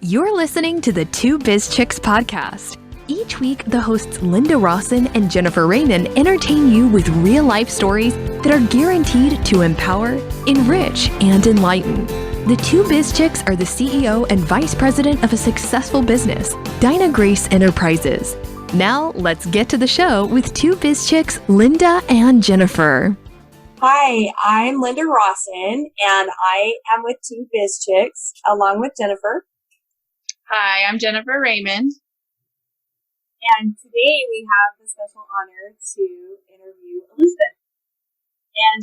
You're listening to the 2BizChicks podcast. Each week, the hosts Linda Rawson and Jennifer Raymond entertain you with real-life stories that are guaranteed to empower, enrich, and enlighten. The 2BizChicks are the CEO and Vice President of a successful business, Dinah Grace Enterprises. Now, let's get to the show with 2BizChicks, Linda and Jennifer. Hi, I'm Linda Rawson, and I am with 2BizChicks, along with Jennifer. Hi, I'm Jennifer Raymond. And today we have the special honor to interview Elizabeth. And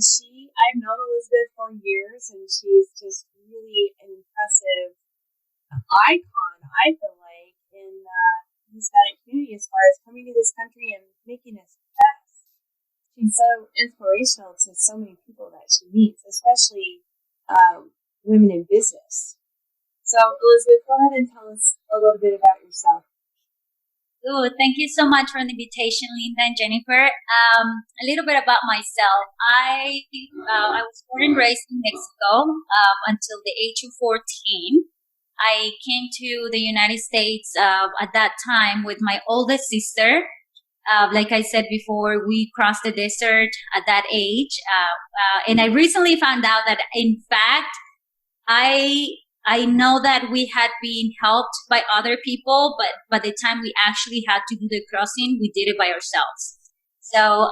I've known Elizabeth for years, and she's just really an impressive icon, I feel like, in the Hispanic community as far as coming to this country and making a success. She's so inspirational to so many people that she meets, especially women in business. So, Elizabeth, go ahead and tell us a little bit about yourself. Oh, thank you so much for the invitation, Linda and Jennifer. A little bit about myself. I was born and raised in Mexico until the age of 14. I came to the United States at that time with my oldest sister. Like I said before, we crossed the desert at that age. And I recently found out that, in fact, I know that we had been helped by other people, but by the time we actually had to do the crossing, we did it by ourselves. So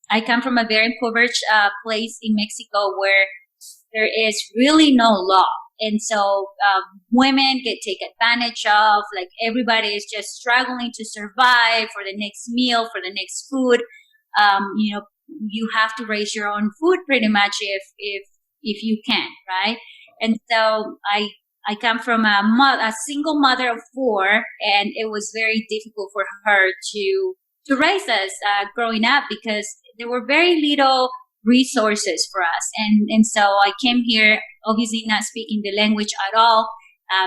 I come from a very impoverished place in Mexico where there is really no law. And so women get taken advantage of, like everybody is just struggling to survive for the next meal, for the next food. You have to raise your own food pretty much if you can, right? And so I come from a single mother of four, and it was very difficult for her to raise us growing up because there were very little resources for us. And so I came here, obviously not speaking the language at all,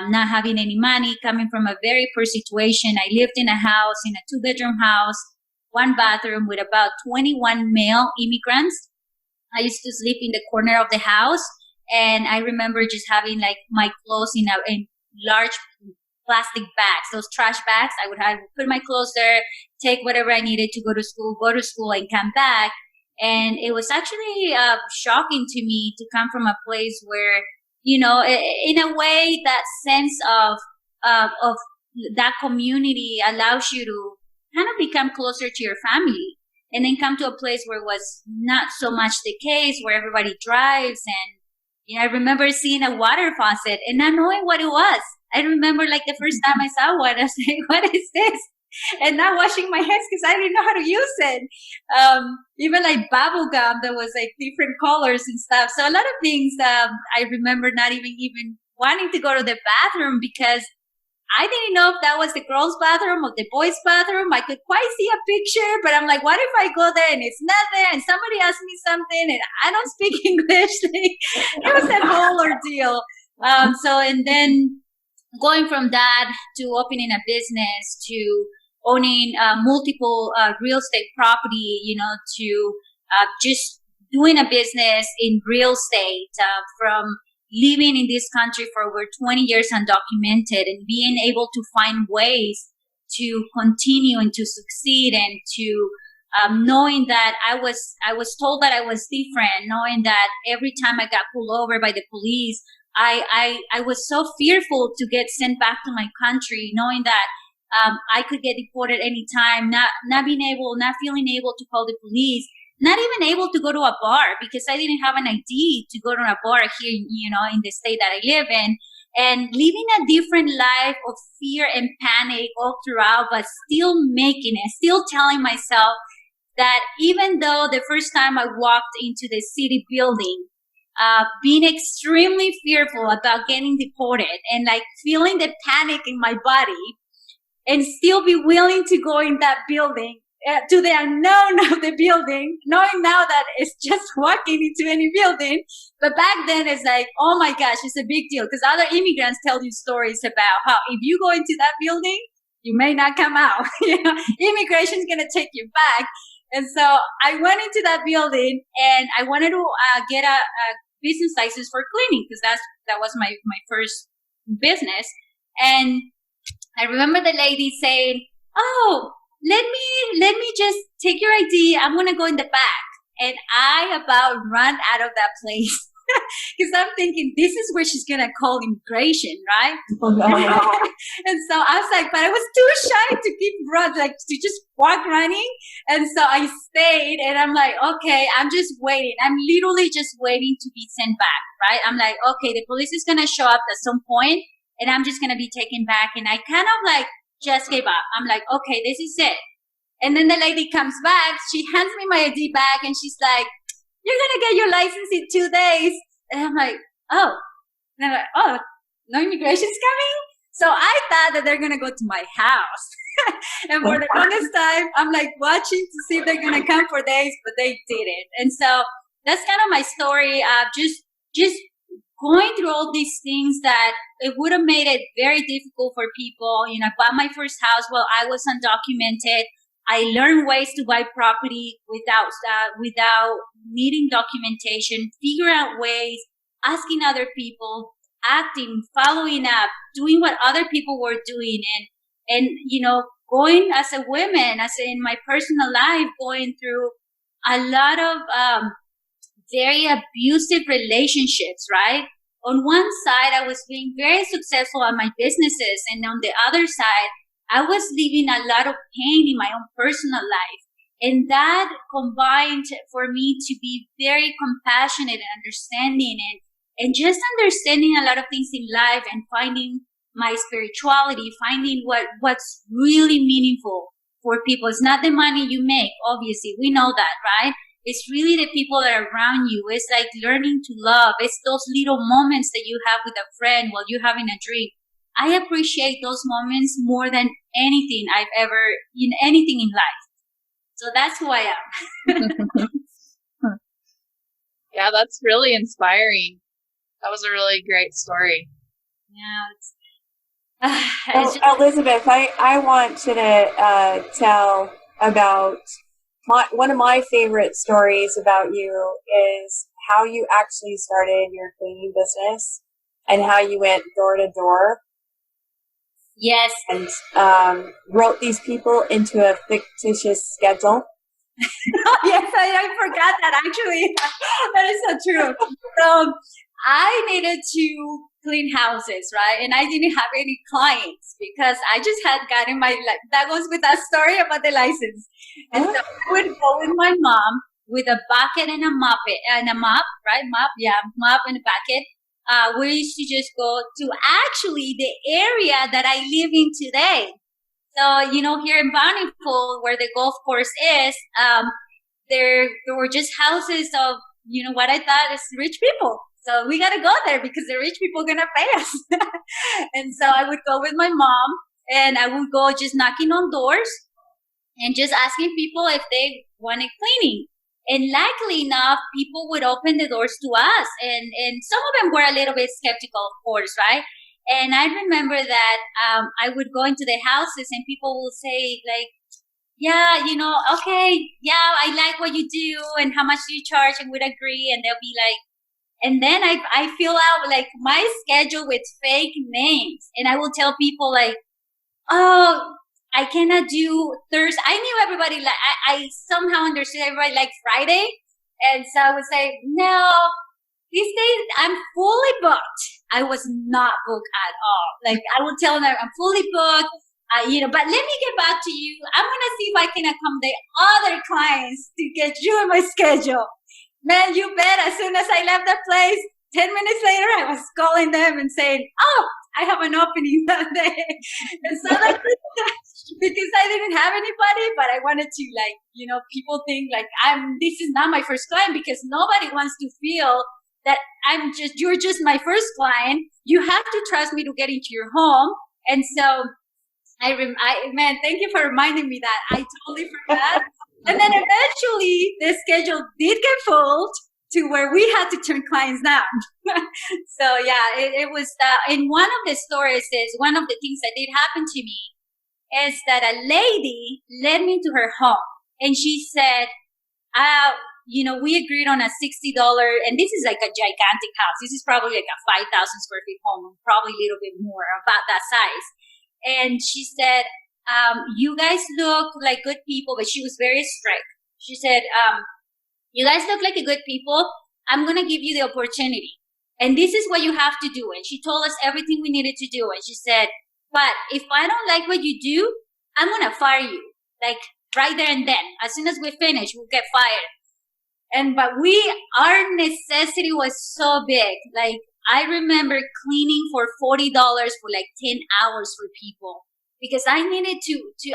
not having any money, coming from a very poor situation. I lived in a house, in a 2-bedroom house, 1 bathroom with about 21 male immigrants. I used to sleep in the corner of the house, and I remember just having like my clothes in large plastic bags, those trash bags. I would put my clothes there, take whatever I needed to go to school and come back. And it was actually shocking to me to come from a place where, in a way, that sense of that community allows you to kind of become closer to your family, and then come to a place where it was not so much the case, where everybody drives. And I remember seeing a water faucet and not knowing what it was. I remember like the first time I saw one, I was like, what is this? And not washing my hands because I didn't know how to use it. Even like bubble gum that was like different colors and stuff. So a lot of things I remember not even wanting to go to the bathroom because I didn't know if that was the girls' bathroom or the boys' bathroom. I could quite see a picture, but I'm like, what if I go there and it's not there and somebody asks me something and I don't speak English? It was a whole ordeal. And then going from that to opening a business to owning multiple real estate property, to just doing a business in real estate, from living in this country for over 20 years undocumented and being able to find ways to continue and to succeed, and to knowing that I was told that I was different, knowing that every time I got pulled over by the police, I was so fearful to get sent back to my country, knowing that I could get deported anytime, not feeling able to call the police, not even able to go to a bar because I didn't have an ID to go to a bar here, in the state that I live in, and living a different life of fear and panic all throughout, but still making it, still telling myself that even though the first time I walked into the city building, being extremely fearful about getting deported and like feeling the panic in my body, and still be willing to go in that building, to the unknown of the building, knowing now that it's just walking into any building. But back then it's like, oh my gosh, it's a big deal because other immigrants tell you stories about how if you go into that building, you may not come out. Immigration's going to take you back. And so I went into that building and I wanted to get a business license for cleaning because that was my first business. And I remember the lady saying, "Oh, let me just take your ID. I'm going to go in the back." And I about run out of that place. Because I'm thinking, this is where she's going to call immigration, right? Oh, no. And so I was like, but I was too shy to keep running, like to just walk running. And so I stayed and I'm like, okay, I'm just waiting. I'm literally just waiting to be sent back, right? I'm like, okay, the police is going to show up at some point and I'm just going to be taken back. And I kind of like just gave up. I'm like, okay, this is it. And then the lady comes back. She hands me my ID back and she's like, "You're going to get your license in 2 days." And I'm like, oh. And I'm like, oh, no immigration's coming? So I thought that they're going to go to my house. And for the longest time, I'm like watching to see if they're going to come for days, but they didn't. And so that's kind of my story of just going through all these things that it would have made it very difficult for people. You know, I bought my first house while I was undocumented. I learned ways to buy property without needing documentation, figure out ways, asking other people, acting, following up, doing what other people were doing, and you know, going as a woman, as in my personal life, going through a lot of very abusive relationships, right? On one side, I was being very successful on my businesses, and on the other side, I was living a lot of pain in my own personal life. And that combined for me to be very compassionate and understanding and just understanding a lot of things in life and finding my spirituality, finding what's really meaningful for people. It's not the money you make, obviously. We know that, right? It's really the people that are around you. It's like learning to love. It's those little moments that you have with a friend while you're having a drink. I appreciate those moments more than anything I've ever, anything in life. So that's who I am. Yeah, that's really inspiring. That was a really great story. Yeah. Elizabeth, I want you to tell about one of my favorite stories about you is how you actually started your cleaning business and how you went door to door. Yes. And wrote these people into a fictitious schedule. Yes, I forgot that actually. That is so true. So I needed to clean houses, right? And I didn't have any clients because I just had gotten that goes with that story about the license. And so I would go with my mom with a bucket and a mop, right? Mop and a bucket. We used to just go to actually the area that I live in today. So, here in Bountiful, where the golf course is, there were just houses of, what I thought is rich people. So we got to go there because the rich people are going to pay us. And so I would go with my mom and I would go just knocking on doors and just asking people if they wanted cleaning. And luckily enough, people would open the doors to us. And some of them were a little bit skeptical, of course, right? And I remember that I would go into the houses and people will say like, yeah, okay, yeah, I like what you do and how much do you charge, and we'd agree. And they'll be like, and then I fill out like my schedule with fake names. And I will tell people like, oh, I cannot do Thursday. I knew everybody, like, I somehow understood everybody like Friday. And so I would say, no, these days I'm fully booked. I was not booked at all. Like I would tell them I'm fully booked, but let me get back to you. I'm going to see if I can accommodate other clients to get you in my schedule. Man, you bet. As soon as I left the place, 10 minutes later, I was calling them and saying, oh, I have an opening that day. And so because I didn't have anybody, but I wanted to people think like this is not my first client, because nobody wants to feel that you're just my first client. You have to trust me to get into your home. And so man, thank you for reminding me that. I totally forgot. And then eventually the schedule did get full to where we had to turn clients down. So yeah, it was, in one of the stories is one of the things that did happen to me is that a lady led me to her home and she said, we agreed on a $60, and this is like a gigantic house. This is probably like a 5,000 square feet home, probably a little bit more, about that size. And she said, you guys look like good people, but she was very strict. She said, you guys look like a good people. I'm going to give you the opportunity. And this is what you have to do. And she told us everything we needed to do. And she said, but if I don't like what you do, I'm going to fire you. Like right there and then. As soon as we finish, we'll get fired. But our necessity was so big. Like I remember cleaning for $40 for like 10 hours for people. Because I needed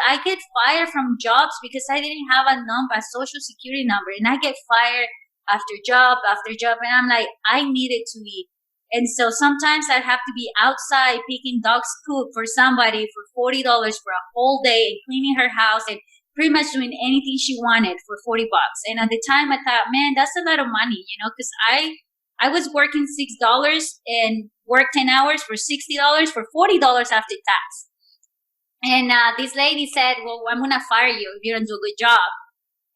I get fired from jobs because I didn't have a social security number. And I get fired after job after job. And I'm like, I needed to eat. And so sometimes I'd have to be outside picking dog's poop for somebody for $40 for a whole day and cleaning her house and pretty much doing anything she wanted for $40. And at the time I thought, man, that's a lot of money, because I was working $6 and worked 10 hours for $60 for $40 after tax. And this lady said, well, I'm going to fire you if you don't do a good job.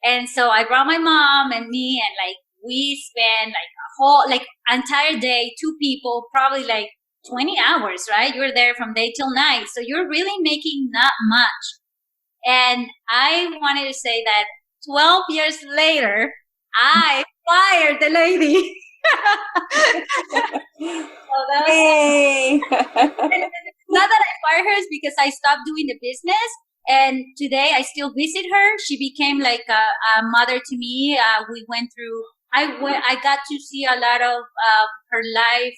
And so I brought my mom and me, and like we spent like a whole entire day, two people, probably like 20 hours, right? You're there from day till night. So you're really making not much. And I wanted to say that 12 years later, I fired the lady. So that was not that I fired her, is because I stopped doing the business. And today I still visit her. She became like a mother to me. We went through, I got to see a lot of her life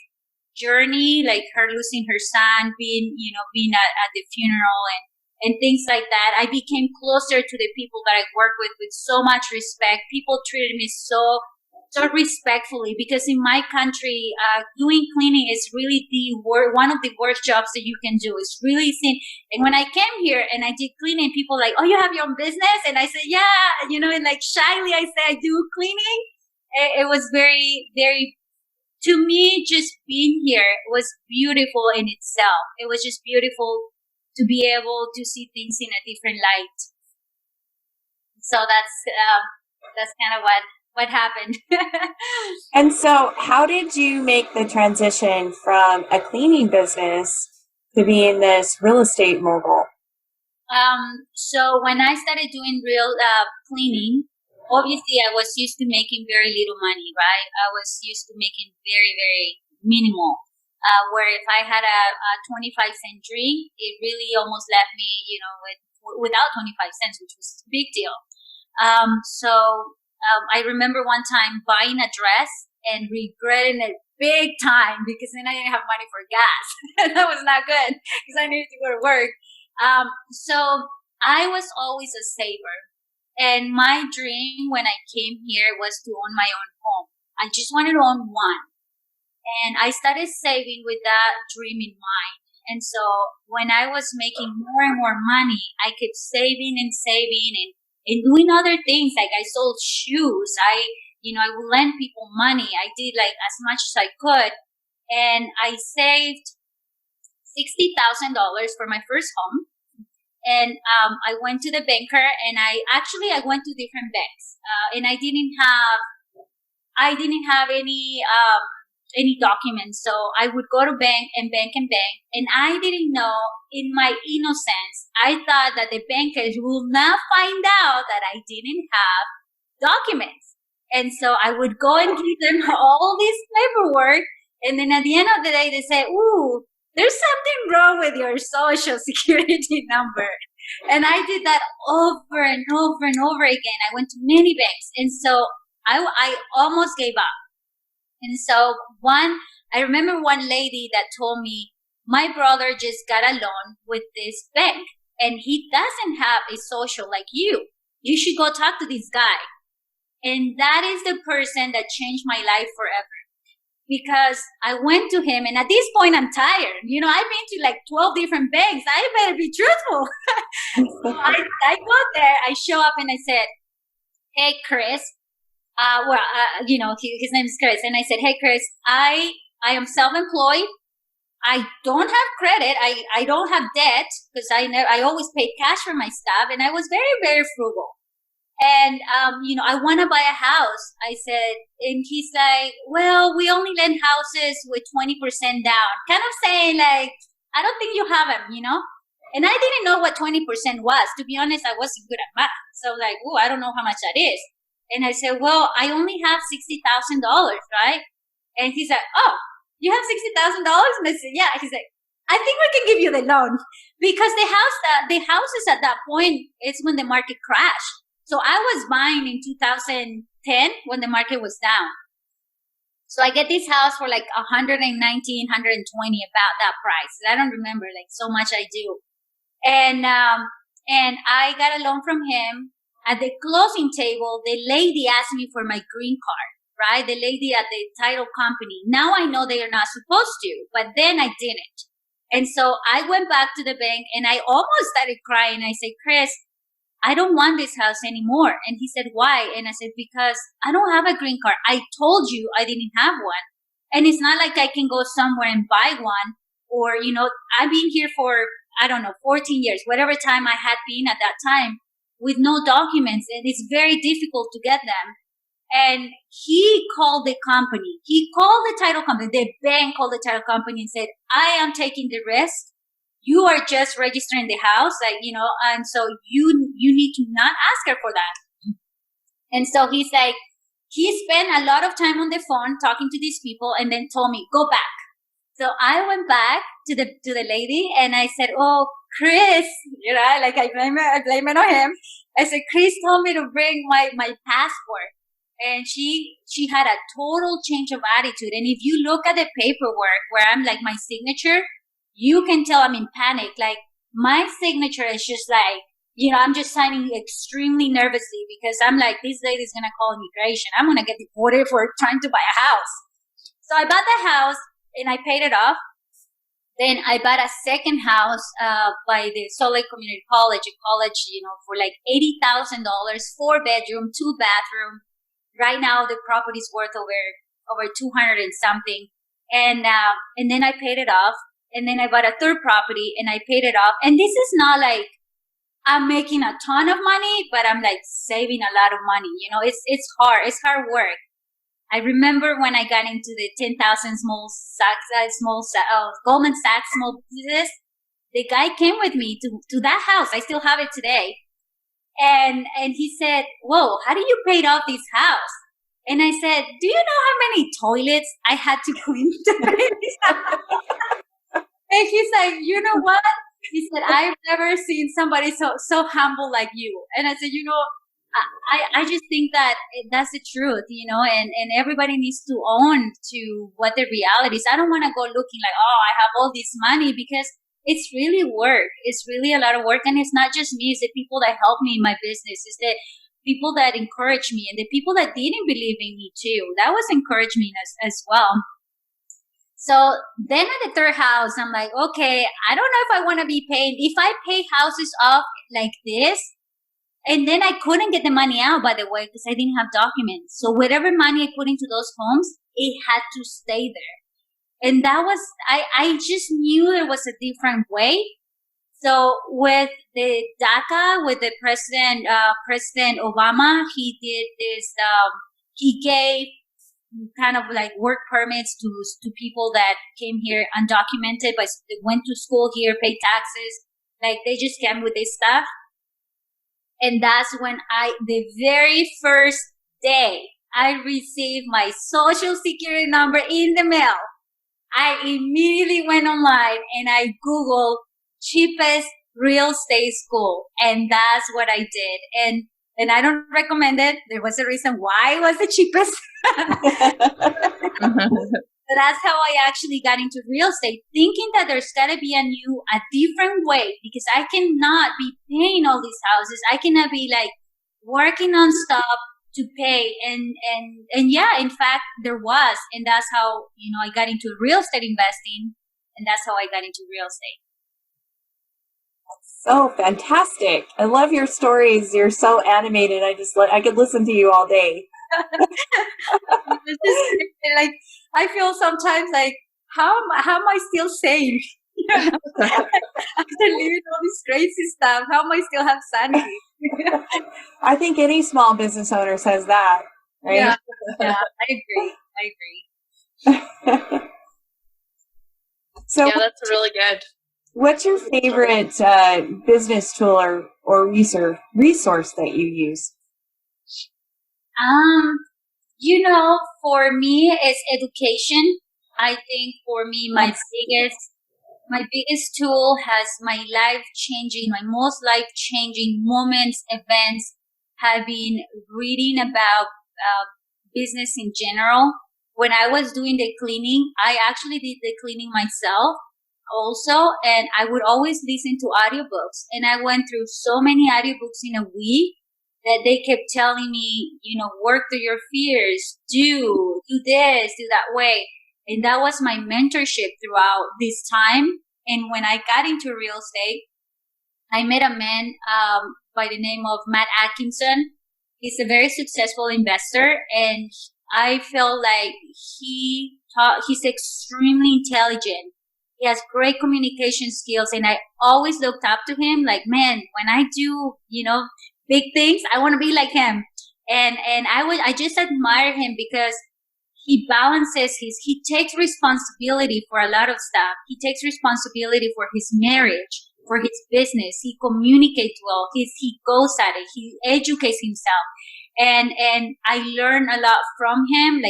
journey, like her losing her son, being at the funeral and things like that. I became closer to the people that I work with so much respect. People treated me so respectfully, because in my country, doing cleaning is really one of the worst jobs that you can do. It's really seen. And when I came here and I did cleaning, people like, oh, you have your own business? And I said, yeah, and like shyly I said, I do cleaning. It was very, very, to me, just being here was beautiful in itself. It was just beautiful to be able to see things in a different light. So that's kind of what happened. And so how did you make the transition from a cleaning business to being this real estate mogul? So when I started doing real cleaning, obviously I was used to making very little money, right? I was used to making very, very minimal. Where if I had a 25-cent drink, it really almost left me, without 25 cents, which was a big deal. I remember one time buying a dress and regretting it big time, because then I didn't have money for gas. That was not good because I needed to go to work. So I was always a saver. And my dream when I came here was to own my own home. I just wanted to own one. And I started saving with that dream in mind. And so when I was making more and more money, I kept saving and doing other things. Like I sold shoes. I would lend people money. I did like as much as I could. And I saved $60,000 for my first home. And I went to the banker, and I went to different banks. And I didn't have any documents. So I would go to bank. And I didn't know, in my innocence, I thought that the bankers will not find out that I didn't have documents. And so I would go and give them all this paperwork. And then at the end of the day, they say, ooh, there's something wrong with your social security number. And I did that over and over and over again. I went to many banks. And so I almost gave up. And so I remember one lady that told me, my brother just got a loan with this bank and he doesn't have a social like you. You should go talk to this guy. And that is the person that changed my life forever. Because I went to him, and at this point I'm tired. I've been to like 12 different banks. I better be truthful. So I go there, I show up and I said, hey, Chris. His name is Chris. And I said, hey, Chris, I am self-employed. I don't have credit. I don't have debt because I always paid cash for my stuff. And I was very, very frugal. And, I want to buy a house. I said, and he's like, well, we only lend houses with 20% down. Kind of saying like, I don't think you have them. And I didn't know what 20% was. To be honest, I wasn't good at math. So like, oh, I don't know how much that is. And I said, well, I only have $60,000, right? And he's like, oh, you have $60,000? And I said, yeah. He's like, I think we can give you the loan because the houses at that point, it's when the market crashed. So I was buying in 2010 when the market was down. So I get this house for like 119, 120, about that price. I don't remember, like so much I do. And I got a loan from him. At the closing table, the lady asked me for my green card, right? The lady at the title company. Now I know they are not supposed to, but then I didn't. And so I went back to the bank and I almost started crying. I said, Chris, I don't want this house anymore. And he said, why? And I said, because I don't have a green card. I told you I didn't have one. And it's not like I can go somewhere and buy one. Or, I've been here for, 14 years, whatever time I had been at that time, with no documents. And it's very difficult to get them. And he called the company. He called the title company. The bank called the title company and said, I am taking the risk. You are just registering the house, and so you need to not ask her for that. And so he's like, he spent a lot of time on the phone talking to these people and then told me, go back. So I went back to the lady and I said, oh, Chris, like I blame it on him. I said, Chris told me to bring my passport. And she had a total change of attitude. And if you look at the paperwork where I'm like my signature, you can tell I'm in panic. Like my signature is just like, I'm just signing extremely nervously because I'm like, this lady's going to call immigration. I'm going to get deported for trying to buy a house. So I bought the house and I paid it off. Then I bought a second house by the Salt Lake Community College, for like $80,000, 4-bedroom, 2-bathroom. Right now the property is worth over 200 and something. And then I paid it off. And then I bought a third property and I paid it off. And this is not like I'm making a ton of money, but I'm like saving a lot of money. It's hard. It's hard work. I remember when I got into the 10,000 Goldman Sachs small business, the guy came with me to that house. I still have it today. And he said, whoa, how do you pay off this house? And I said, do you know how many toilets I had to clean to pay this house? And he's like, you know what? He said, I've never seen somebody so humble like you. And I said, I just think that that's the truth, and everybody needs to own to what the reality is. I don't want to go looking like, oh, I have all this money, because it's really work. It's really a lot of work. And it's not just me. It's the people that help me in my business. It's the people that encourage me and the people that didn't believe in me too. That was encouragement as well. So then at the third house, I'm like, okay, I don't know if I want to be paying. If I pay houses off like this, and then I couldn't get the money out, by the way, because I didn't have documents. So whatever money I put into those homes, it had to stay there. And that was, I just knew there was a different way. So with the DACA, with the President Obama, he did this, he gave kind of like work permits to people that came here undocumented, but they went to school here, paid taxes. Like they just came with this stuff. And that's when the very first day I received my social security number in the mail, I immediately went online and I Googled cheapest real estate school. And that's what I did. And I don't recommend it. There was a reason why it was the cheapest. So that's how I actually got into real estate, thinking that there's got to be a different way, because I cannot be paying all these houses. I cannot be like working on stuff to pay. And yeah, in fact, there was. And that's how, I got into real estate investing. And that's how I got into real estate. So fantastic. I love your stories. You're so animated. I could listen to you all day. Like, I feel sometimes like, how am I still sane? After living all this crazy stuff, how am I still have sanity? I think any small business owner says that, right? Yeah, I agree. So Yeah, that's really good. what's your favorite business tool or resource that you use? For me, it's education. I think for me, my biggest tool has my most life changing moments, events have been reading about business in general. When I was doing the cleaning, I actually did the cleaning myself also, and I would always listen to audiobooks. And I went through so many audiobooks in a week that they kept telling me, work through your fears, do this, do that way. And that was my mentorship throughout this time. And when I got into real estate, I met a man by the name of Matt Atkinson. He's a very successful investor, and I felt like he's extremely intelligent. He has great communication skills, and I always looked up to him. Like, man, when I do, big things, I want to be like him. And I just admire him because he he takes responsibility for a lot of stuff. He takes responsibility for his marriage, for his business. He communicates well. He goes at it. He educates himself. And I learned a lot from him.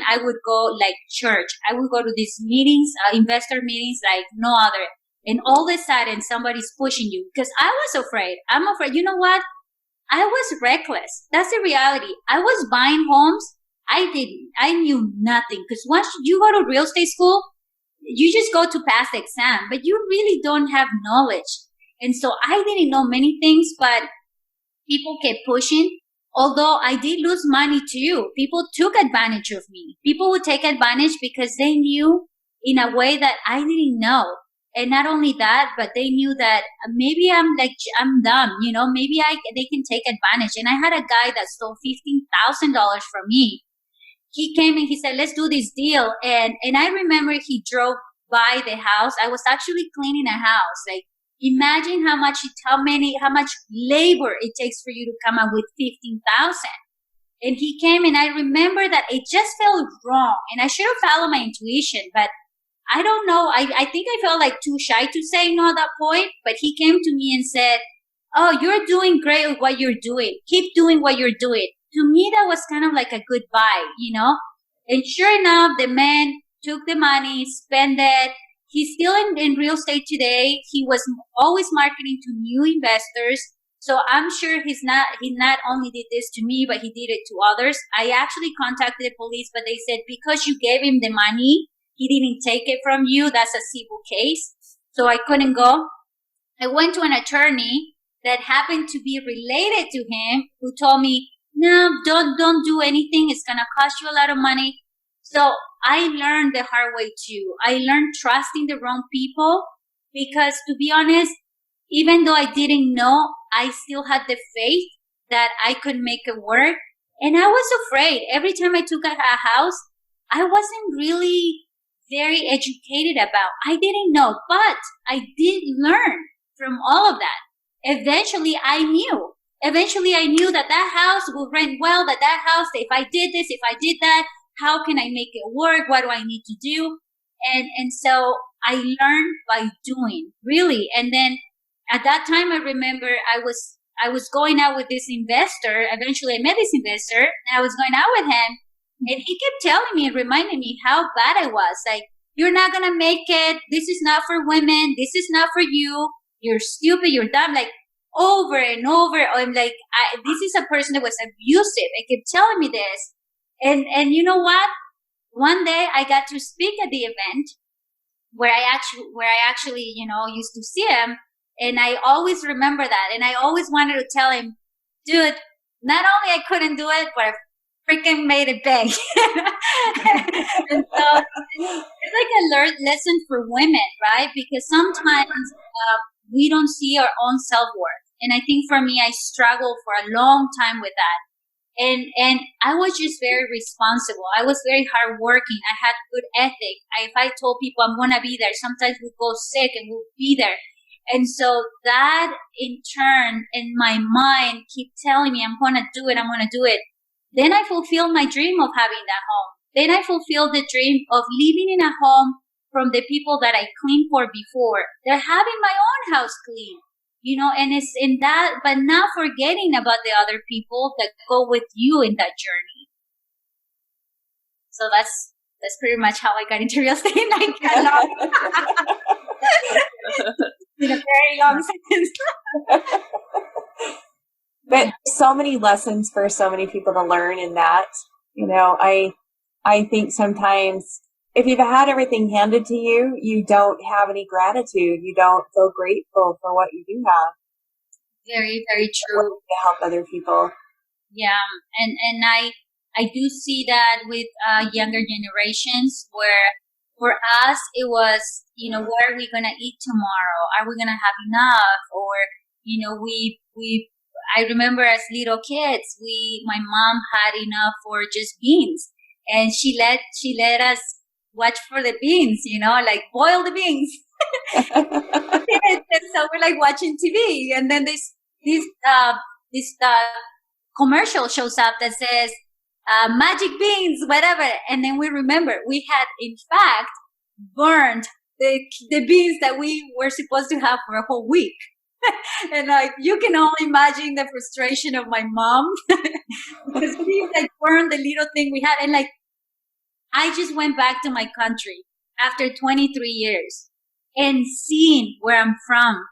I would go like church. I would go to these meetings, investor meetings like no other. And all of a sudden somebody's pushing you because I was afraid. I'm afraid. You know what? I was reckless. That's the reality. I was buying homes. I knew nothing because once you go to real estate school, you just go to pass the exam, but you really don't have knowledge. And so I didn't know many things, but people kept pushing. Although I did lose money too. People took advantage of me. People would take advantage because they knew in a way that I didn't know. And not only that, but they knew that maybe I'm dumb, maybe they can take advantage. And I had a guy that stole $15,000 from me. He came and he said, let's do this deal. And I remember he drove by the house. I was actually cleaning a house. Like, imagine how much labor it takes for you to come up with 15,000. And he came and I remember that it just felt wrong. And I should have followed my intuition, but I don't know. I think I felt like too shy to say no at that point, but he came to me and said, oh, you're doing great with what you're doing. Keep doing what you're doing. To me, that was kind of like a goodbye, And sure enough, the man took the money, spent it. He's still in real estate today. He was always marketing to new investors. So I'm sure he not only did this to me, but he did it to others. I actually contacted the police, but they said, because you gave him the money, he didn't take it from you. That's a civil case. So I couldn't go. I went to an attorney that happened to be related to him who told me, no, don't do anything. It's going to cost you a lot of money. So I learned the hard way too. I learned trusting the wrong people because, to be honest, even though I didn't know, I still had the faith that I could make it work. And I was afraid. Every time I took a house, I wasn't really very educated about. I didn't know, but I did learn from all of that. Eventually I knew that house will rent well, that house, if I did this, if I did that, how can I make it work? What do I need to do? And so I learned by doing, really. And then at that time, I remember I was going out with this investor. Eventually I met this investor and I was going out with him and he kept telling me and reminding me how bad I was. Like, you're not going to make it. This is not for women. This is not for you. You're stupid. You're dumb. Like, over and over. I'm like, this is a person that was abusive. I kept telling me this. And you know what? One day I got to speak at the event where I actually, used to see him. And I always remember that. And I always wanted to tell him, dude, not only I couldn't do it, but I freaking made it big. And so it's like a learned lesson for women, right? Because sometimes we don't see our own self-worth. And I think for me, I struggled for a long time with that. And I was just very responsible. I was very hardworking. I had good ethic. If I told people I'm going to be there, sometimes we'd go sick and we'll be there. And so that in turn in my mind keep telling me I'm going to do it. Then I fulfill my dream of having that home. Then I fulfill the dream of living in a home from the people that I cleaned for before. They're having my own house clean, and it's in that, but not forgetting about the other people that go with you in that journey. So that's pretty much how I got into real estate. I cannot. In a very long sentence. But so many lessons for so many people to learn in that. I think sometimes if you've had everything handed to you, you don't have any gratitude. You don't feel grateful for what you do have. Very, very true. To help other people. Yeah, and I do see that with younger generations where for us it was, what are we gonna eat tomorrow? Are we gonna have enough? Or I remember as little kids, my mom had enough for just beans, and she let us watch for the beans, like boil the beans. And so we're like watching TV, and then this commercial shows up that says magic beans, whatever, and then we remember we had in fact burned the beans that we were supposed to have for a whole week. And like you can only imagine the frustration of my mom because we like burned the little thing we had. And like I just went back to my country after 23 years and seeing where I'm from,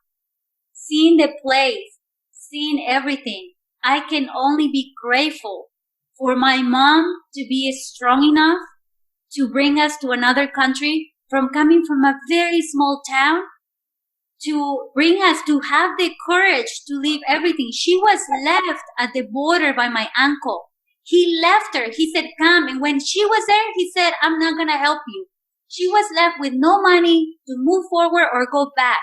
seeing the place, seeing everything. I can only be grateful for my mom to be strong enough to bring us to another country, from coming from a very small town to bring us to have the courage to leave everything. She was left at the border by my uncle. He left her. He said, come. And when she was there, he said, I'm not going to help you. She was left with no money to move forward or go back.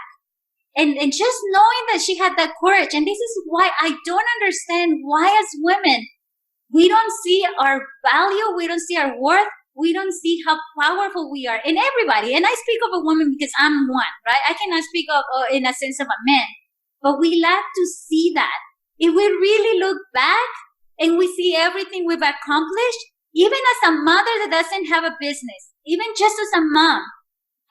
And just knowing that she had that courage. And this is why I don't understand why as women, we don't see our value. We don't see our worth. We don't see how powerful we are in everybody. And I speak of a woman because I'm one, right? I cannot speak of in a sense of a man. But we lack to see that. If we really look back and we see everything we've accomplished, even as a mother that doesn't have a business, even just as a mom,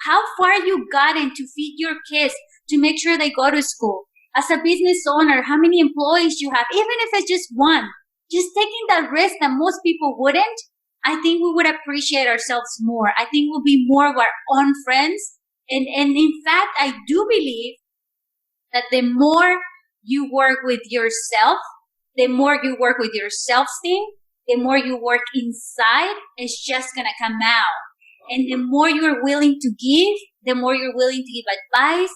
how far you've gotten to feed your kids, to make sure they go to school. As a business owner, how many employees you have, even if it's just one, just taking that risk that most people wouldn't, I think we would appreciate ourselves more. I think we'll be more of our own friends. And in fact, I do believe that the more you work with yourself, the more you work with your self-esteem, the more you work inside, it's just going to come out. And the more you're willing to give, the more you're willing to give advice,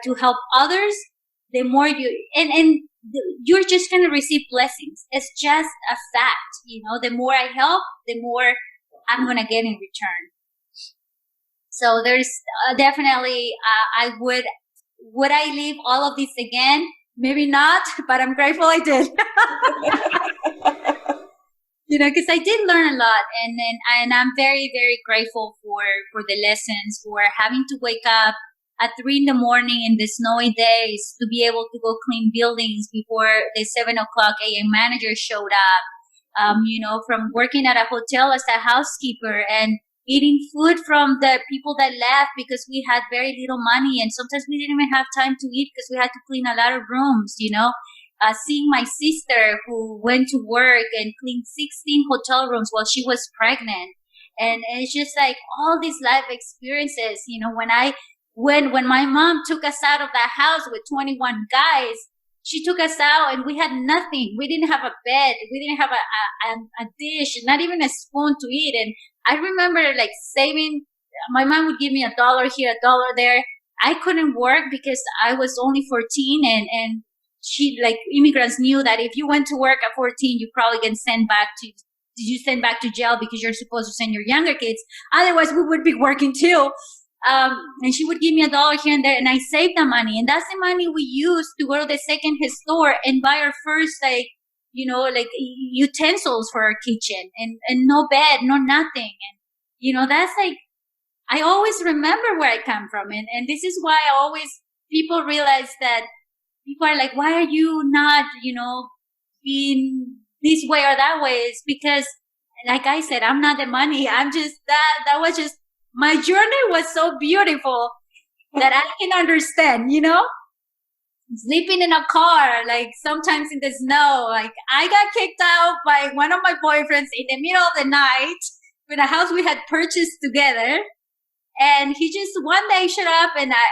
to help others, the more you're just going to receive blessings. It's just a fact. The more I help, the more I'm going to get in return. So there's definitely, would I leave all of this again? Maybe not, but I'm grateful I did. Because I did learn a lot, and I'm very, very grateful for the lessons, for having to wake up at 3 a.m. in the snowy days to be able to go clean buildings before the 7 o'clock a.m. manager showed up. From working at a hotel as a housekeeper and eating food from the people that left because we had very little money, and sometimes we didn't even have time to eat because we had to clean a lot of rooms. Seeing my sister who went to work and cleaned 16 hotel rooms while she was pregnant. And it's just like all these life experiences, when my mom took us out of that house with 21 guys, she took us out and we had nothing. We didn't have a bed. We didn't have a dish, not even a spoon to eat. And I remember like saving, my mom would give me $1 here, $1 there. I couldn't work because I was only 14 and she, like, immigrants knew that if you went to work at 14, you probably get sent back to jail because you're supposed to send your younger kids. Otherwise, we would be working too. And she would give me $1 here and there, and I saved the money. And that's the money we used to go to the secondhand store and buy our first, utensils for our kitchen and no bed, no nothing. And, that's like, I always remember where I come from. And this is why I always people realize that people are like, why are you not, being this way or that way? It's because, like I said, I'm not the money. I'm just that was just, my journey was so beautiful that I can understand, sleeping in a car, like sometimes in the snow. Like I got kicked out by one of my boyfriends in the middle of the night with a house we had purchased together. And he just one day showed up, and I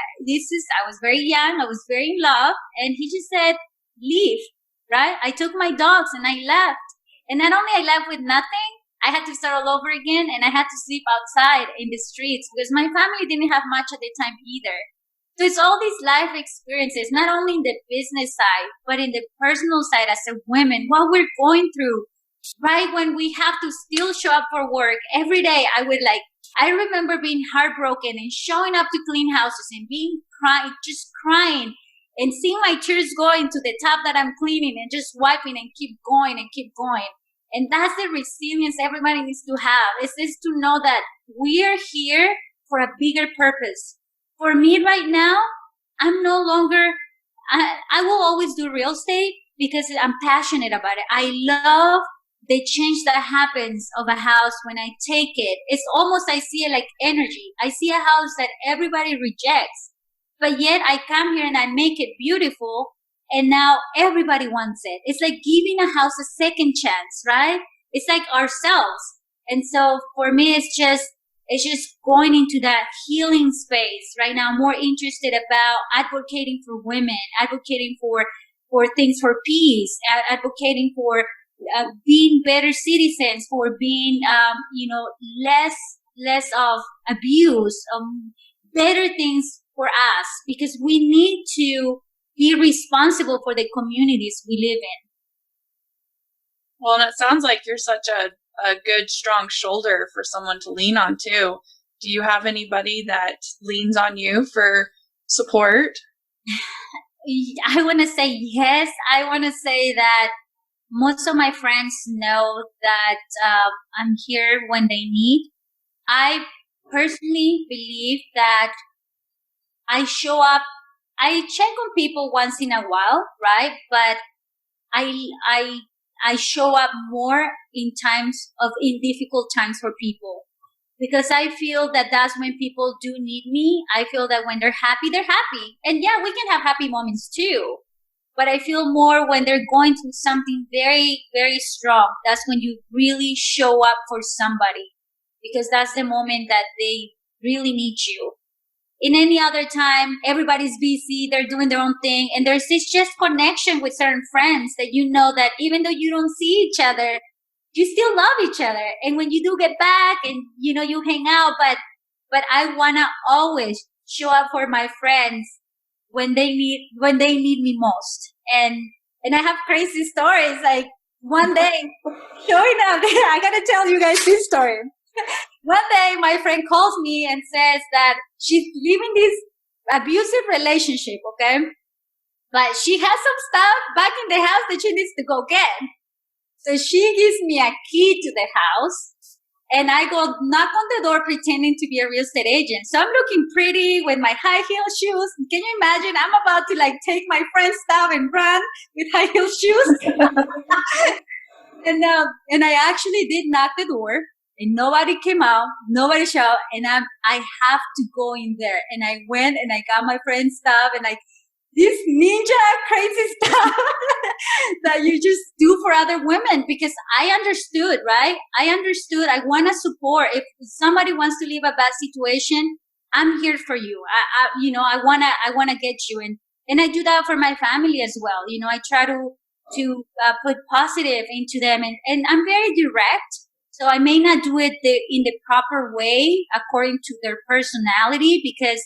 was very young, I was very in love, and he just said, leave, right? I took my dogs and I left. And not only I left with nothing, I had to start all over again, and I had to sleep outside in the streets because my family didn't have much at the time either. So it's all these life experiences, not only in the business side, but in the personal side as a woman, what we're going through, right? When we have to still show up for work every day. I remember being heartbroken and showing up to clean houses and just crying and seeing my tears go into the tub that I'm cleaning and just wiping and keep going and keep going. And that's the resilience everybody needs to have. It's just to know that we are here for a bigger purpose. For me right now, I'm no longer, I will always do real estate because I'm passionate about it. I love the change that happens of a house when I take it. It's almost, I see it like energy. I see a house that everybody rejects, but yet I come here and I make it beautiful, and now everybody wants it. It's like giving a house a second chance, right? It's like ourselves. And so for me, it's just going into that healing space right now. I'm more interested about advocating for women, advocating for things for peace, advocating for being better citizens, for being, less of abuse, better things for us, because we need to be responsible for the communities we live in. Well, and it sounds like you're such a good, strong shoulder for someone to lean on too. Do you have anybody that leans on you for support? I want to say yes. I want to say that most of my friends know that I'm here when they need. I personally believe that I show up. I check on people once in a while, right? But I show up more in difficult times for people, because I feel that that's when people do need me. I feel that when they're happy, they're happy. And yeah, we can have happy moments too. But I feel more when they're going through something very, very strong. That's when you really show up for somebody, because that's the moment that they really need you. In any other time, everybody's busy, they're doing their own thing, and there's this just connection with certain friends that you know that even though you don't see each other, you still love each other. And when you do get back and, you hang out, but I want to always show up for my friends when they need me most. And I have crazy stories. Like one day showing up, I got to tell you guys this story. One day my friend calls me and says that she's leaving this abusive relationship, okay? But she has some stuff back in the house that she needs to go get. So she gives me a key to the house, and I go knock on the door pretending to be a real estate agent. So I'm looking pretty with my high heel shoes. Can you imagine? I'm about to take my friend's stuff and run with high heel shoes. And I actually did knock the door. And nobody came out, nobody showed, and I have to go in there. And I went and I got my friend's stuff and this ninja crazy stuff that you just do for other women, because I understood, right? I want to support. If somebody wants to leave a bad situation, I'm here for you. I want to get you. And I do that for my family as well. I try to put positive into them, and I'm very direct. So I may not do it in the proper way according to their personality, because,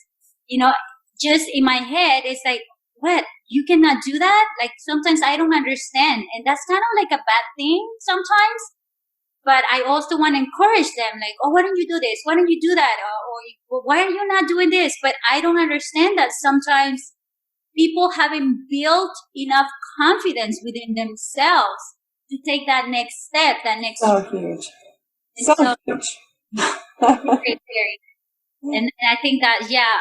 just in my head, it's like, what? You cannot do that? Like sometimes I don't understand. And that's kind of like a bad thing sometimes. But I also want to encourage them, like, oh, why don't you do this? Why don't you do that? Or why are you not doing this? But I don't understand that sometimes people haven't built enough confidence within themselves to take that next step, that next so huge. So huge. Very, very. And I think that, yeah,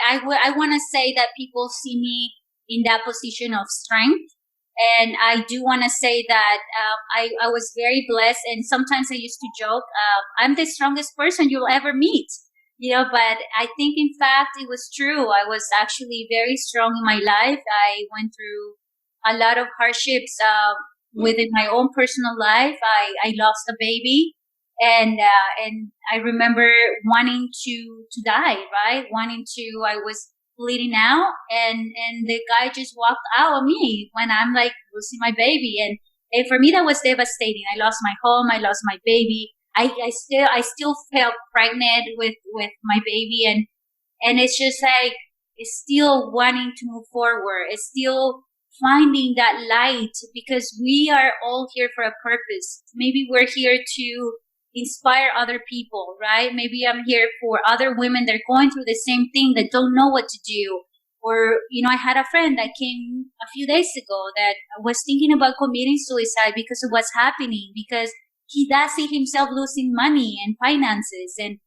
I want to say that people see me in that position of strength. And I do want to say that I was very blessed. And sometimes I used to joke, I'm the strongest person you'll ever meet, but I think in fact it was true. I was actually very strong in my life. I went through a lot of hardships within my own personal life. I lost a baby. And I remember wanting to die, right? I was bleeding out, and the guy just walked out on me when I'm like losing my baby, and for me that was devastating. I lost my home, I lost my baby. I still felt pregnant with my baby, and it's just like it's still wanting to move forward. It's still finding that light, because we are all here for a purpose. Maybe we're here to inspire other people, right? Maybe I'm here for other women that are going through the same thing, that don't know what to do. Or, I had a friend that came a few days ago that was thinking about committing suicide because of what's happening, because he does see himself losing money and finances. And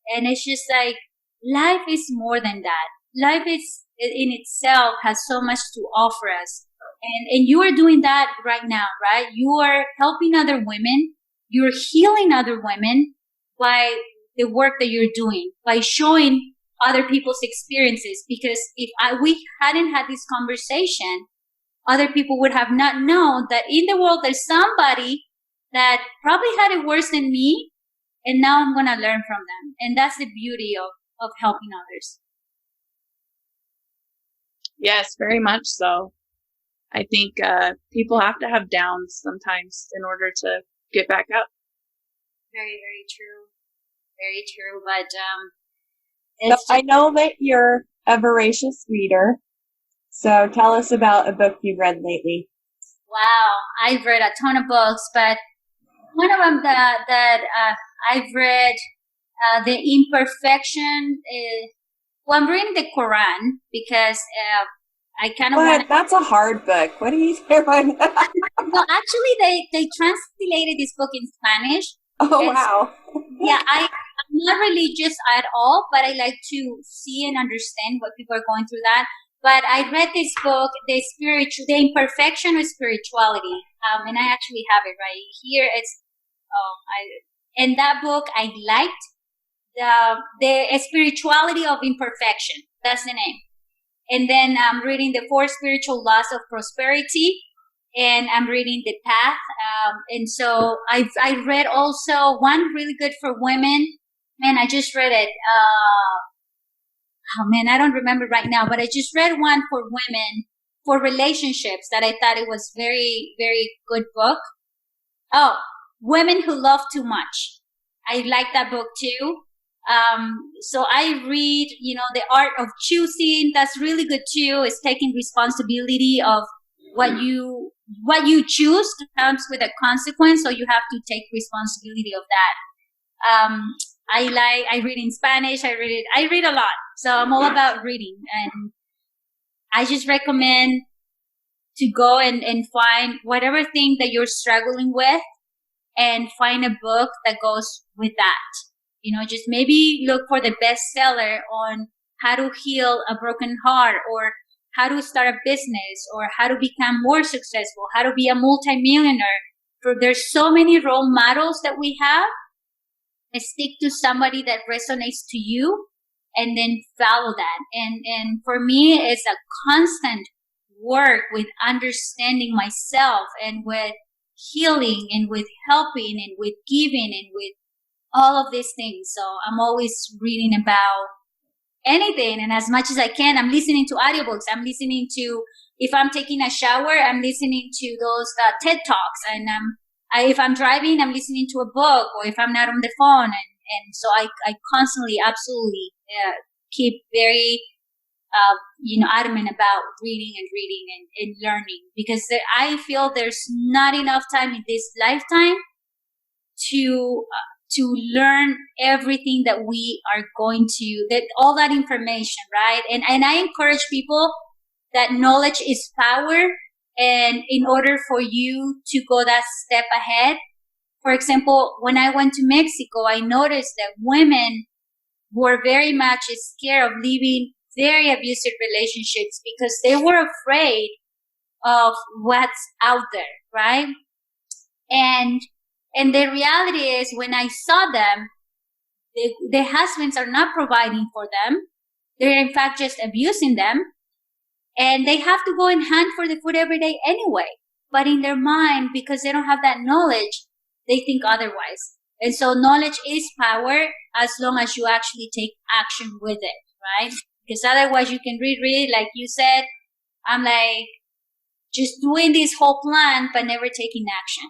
it's just like, life is more than that. Life is in itself has so much to offer us. And you are doing that right now, right? You are helping other women. You're healing other women by the work that you're doing, by showing other people's experiences. Because if we hadn't had this conversation, other people would have not known that in the world there's somebody that probably had it worse than me, and now I'm going to learn from them. And that's the beauty of helping others. Yes, very much so. I think people have to have downs sometimes in order to get back up. Very, very true. Very true. But I know that you're a voracious reader. So tell us about a book you've read lately. Wow, I've read a ton of books, but one of them that I've read, The Imperfection. I'm reading the Quran because I kind of want. That's a hard book. What are you doing? Well, actually, they translated this book in Spanish. Oh, wow. Yeah, I'm not religious at all, but I like to see and understand what people are going through that. But I read this book, The Imperfection of Spirituality, and I actually have it right here. In that book, I liked the spirituality of imperfection. That's the name. And then I'm reading The Four Spiritual Laws of Prosperity, and I'm reading The Path. And so I read also one really good for women. Man, I just read it. I don't remember right now, but I just read one for women for relationships that I thought it was very, very good book. Oh, Women Who Love Too Much. I like that book too. So I read, The Art of Choosing. That's really good too. It's taking responsibility of what you choose comes with a consequence. So you have to take responsibility of that. I read in Spanish. I read a lot. So I'm all about reading, and I just recommend to go and find whatever thing that you're struggling with, and find a book that goes with that. Just maybe look for the bestseller on how to heal a broken heart, or how to start a business, or how to become more successful, how to be a multimillionaire. There's so many role models that we have. Stick to somebody that resonates to you, and then follow that. And for me, it's a constant work with understanding myself, and with healing, and with helping, and with giving, and with all of these things. So I'm always reading about anything, and as much as I can, I'm listening to audiobooks. I'm listening to, if I'm taking a shower, I'm listening to those TED Talks, and if I'm driving, I'm listening to a book, or if I'm not on the phone, and so I constantly, absolutely keep very adamant about reading and learning, because I feel there's not enough time in this lifetime to learn everything that we are going to, that all that information, right? And I encourage people that knowledge is power. And in order for you to go that step ahead, for example, when I went to Mexico, I noticed that women were very much scared of leaving very abusive relationships because they were afraid of what's out there, right? And the reality is, when I saw them, the husbands are not providing for them. They're in fact just abusing them. And they have to go and hunt for the food every day anyway. But in their mind, because they don't have that knowledge, they think otherwise. And so knowledge is power as long as you actually take action with it, right? Because otherwise you can read, like you said. I'm like just doing this whole plan, but never taking action.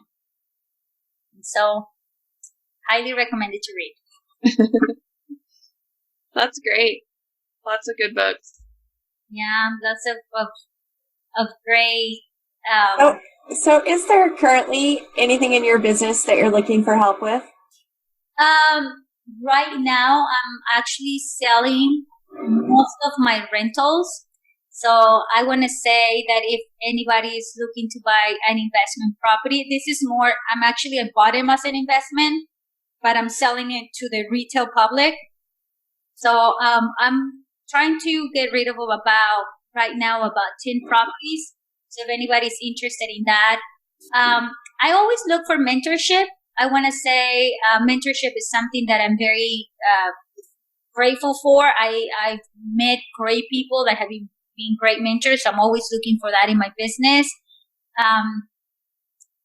And so highly recommended to read. That's great. Lots of good books. Yeah, lots of great. So is there currently anything in your business that you're looking for help with? Right now, I'm actually selling most of my rentals. So I want to say that if anybody is looking to buy an investment property, this is more, I bought it as an investment, but I'm selling it to the retail public. So I'm trying to get rid of right now about 10 properties. So if anybody's interested in that, I always look for mentorship. I want to say mentorship is something that I'm very grateful for. I've met great people that have been great mentors. I'm always looking for that in my business.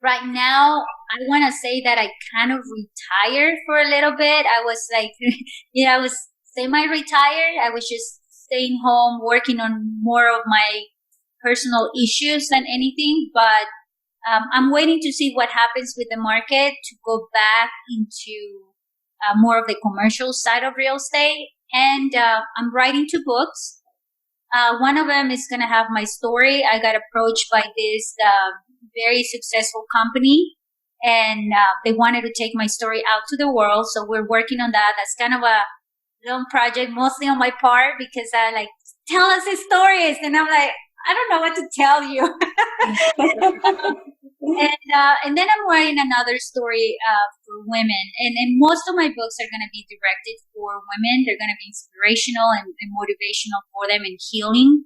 Right now, I want to say that I kind of retired for a little bit. I was like, I was semi-retired. I was just staying home, working on more of my personal issues than anything. But I'm waiting to see what happens with the market to go back into more of the commercial side of real estate. And I'm writing 2 books. One of them is going to have my story. I got approached by this very successful company, and they wanted to take my story out to the world. So we're working on that. That's kind of a long project, mostly on my part, because I like, tell us the stories. And I'm like, I don't know what to tell you. And then I'm writing another story for women. And most of my books are going to be directed for women. They're going to be inspirational and motivational for them and healing.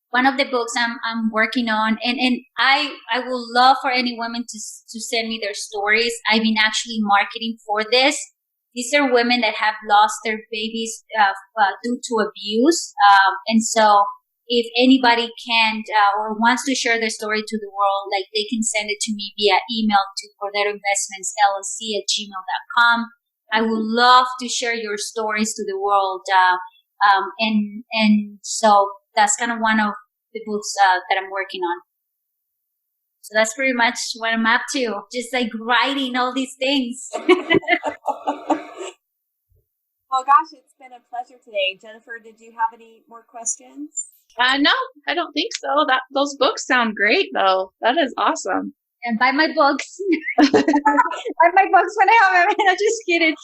One of the books I'm working on, and I will love for any women to send me their stories. I've been actually marketing for this. These are women that have lost their babies due to abuse. And so if anybody can or wants to share their story to the world, like, they can send it to me via email to corderoinvestmentsllc@gmail.com. I would love to share your stories to the world. And so that's kind of one of the books that I'm working on. So that's pretty much what I'm up to. Just like writing all these things. Well, gosh, it's been a pleasure today. Jennifer, did you have any more questions? No, I don't think so. Those books sound great, though. That is awesome. And buy my books. Buy my books when I have them. I'm just kidding.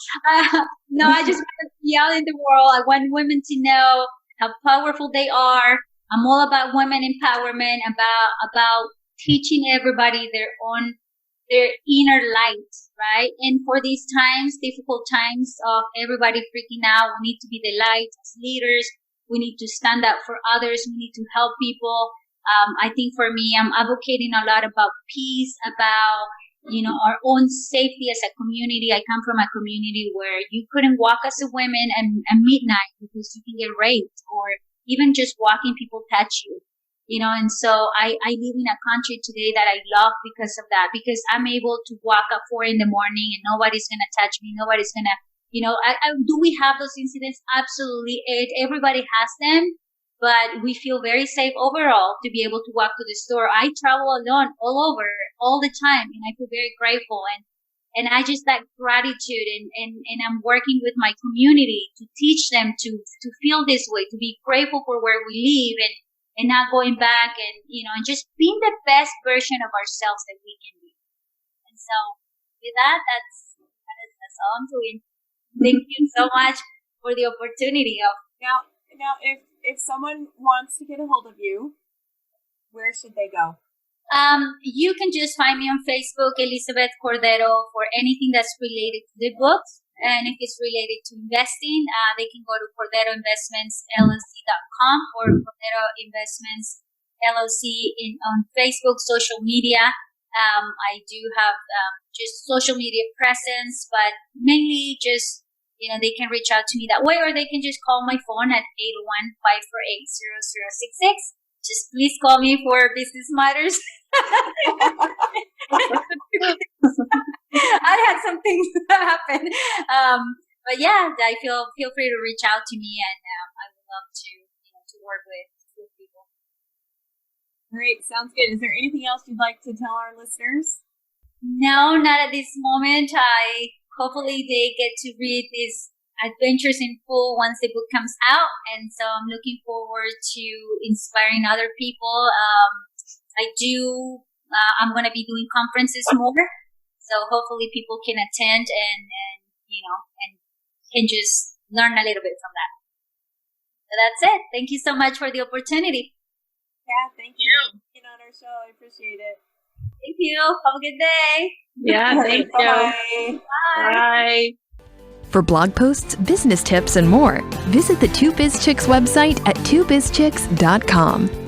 No, I just want to be out in the world. I want women to know how powerful they are. I'm all about women empowerment, about teaching everybody their inner light, right? And for these times, difficult times of everybody freaking out, we need to be the light as leaders. We need to stand up for others. We need to help people. I think for me, I'm advocating a lot about peace, about, our own safety as a community. I come from a community where you couldn't walk as a woman at midnight because you can get raped, or even just walking, people touch you, and so I live in a country today that I love because of that, because I'm able to walk at 4 a.m. and nobody's going to touch me. Nobody's going to, do we have those incidents? Absolutely. Everybody has them. But we feel very safe overall to be able to walk to the store. I travel alone all over, all the time, and I feel very grateful. And I just like gratitude, and I'm working with my community to teach them to feel this way, to be grateful for where we live, and not going back, and and just being the best version of ourselves that we can be. And so with that's all I'm doing. Thank you so much for the opportunity of now if someone wants to get a hold of you, where should they go? You can just find me on Facebook, Elizabeth Cordero, for anything that's related to the books. And if it's related to investing, they can go to CorderoInvestmentsLLC.com or Cordero Investments LLC on Facebook, social media. I do have just social media presence, but mainly just, they can reach out to me that way, or they can just call my phone at 801-548-0066. Just please call me for business matters. I had some things happen. But yeah, feel free to reach out to me, and I would love to work with people. Great, sounds good. Is there anything else you'd like to tell our listeners? No, not at this moment. Hopefully they get to read these adventures in full once the book comes out, and so I'm looking forward to inspiring other people. I'm going to be doing conferences more, so hopefully people can attend and can just learn a little bit from that. So that's it. Thank you so much for the opportunity. Yeah, thank you for being on our show. I appreciate it. Thank you. Have a good day. Yeah, thank you. Bye. Bye. For blog posts, business tips, and more, visit the 2BizChicks website at 2BizChicks.com.